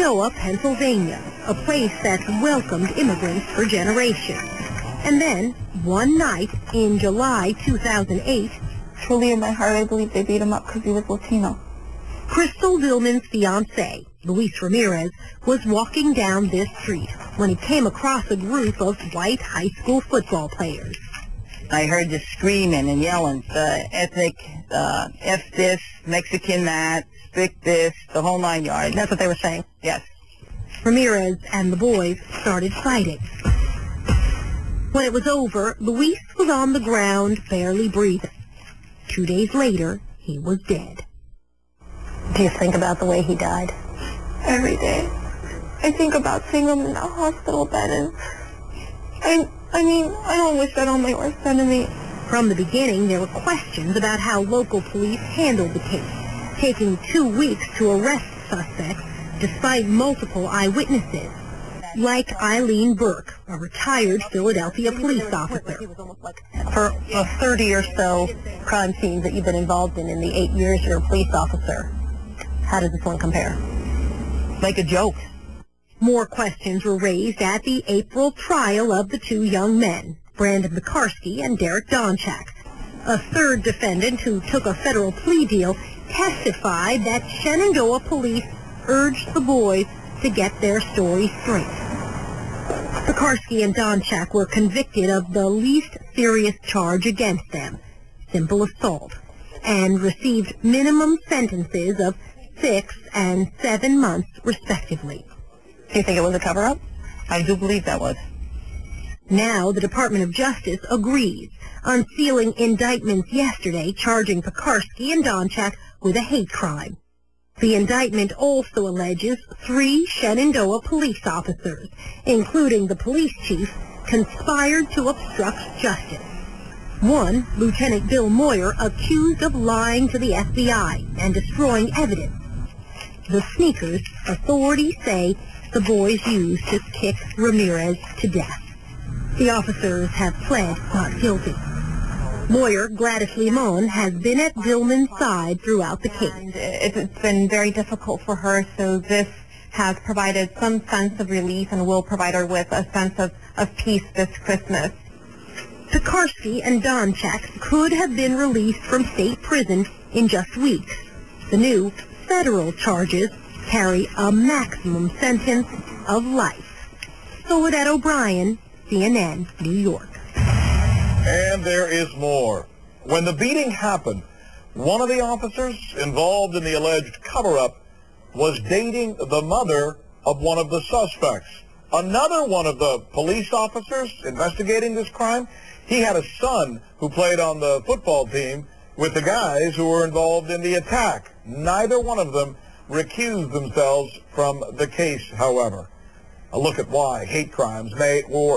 Shenandoah, Pennsylvania, a place that's welcomed immigrants for generations. And then, one night in July 2008, truly in my heart, I believe they beat him up because he was Latino. Crystal Dillman's fiancé, Luis Ramirez, was walking down this street when he came across a group of white high school football players. I heard just screaming and yelling, ethnic, F this, Mexican that, stick this, the whole 9 yards. That's what they were saying? Yes. Ramirez and the boys started fighting. When it was over, Luis was on the ground, barely breathing. 2 days later, he was dead. Do you think about the way he died? Every day. I think about seeing him in that hospital bed, and I don't wish that on my worst enemy. From the beginning, there were questions about how local police handled the case, taking 2 weeks to arrest suspects despite multiple eyewitnesses, like Eileen Burke, a retired Philadelphia police officer. For 30 or so crime scenes that you've been involved in the 8 years you're a police officer, how does this one compare? Like a joke. More questions were raised at the April trial of the 2 young men, Brandon Pekarsky and Derek Donchak. A third defendant who took a federal plea deal testified that Shenandoah police urged the boys to get their story straight. Pekarsky and Donchak were convicted of the least serious charge against them, simple assault, and received minimum sentences of 6 and 7 months, respectively. Do you think it was a cover-up? I do believe that was. Now the Department of Justice agrees, unsealing indictments yesterday charging Pekarsky and Donchak with a hate crime. The indictment also alleges 3 Shenandoah police officers, including the police chief, conspired to obstruct justice. One, Lieutenant Bill Moyer, accused of lying to the FBI and destroying evidence. The sneakers, authorities say, the boys used to kick Ramirez to death. The officers have pled not guilty. Lawyer Gladys Limon has been at Dillman's side throughout the case. It's been very difficult for her, so this has provided some sense of relief and will provide her with a sense of peace this Christmas. Pekarsky and Donchak could have been released from state prison in just weeks. The new federal charges carry a maximum sentence of life. Soledad O'Brien, CNN, New York. And there is more. When the beating happened, one of the officers involved in the alleged cover-up was dating the mother of one of the suspects. Another one of the police officers investigating this crime, he had a son who played on the football team with the guys who were involved in the attack. Neither one of them recused themselves from the case, however. A look at why hate crimes may or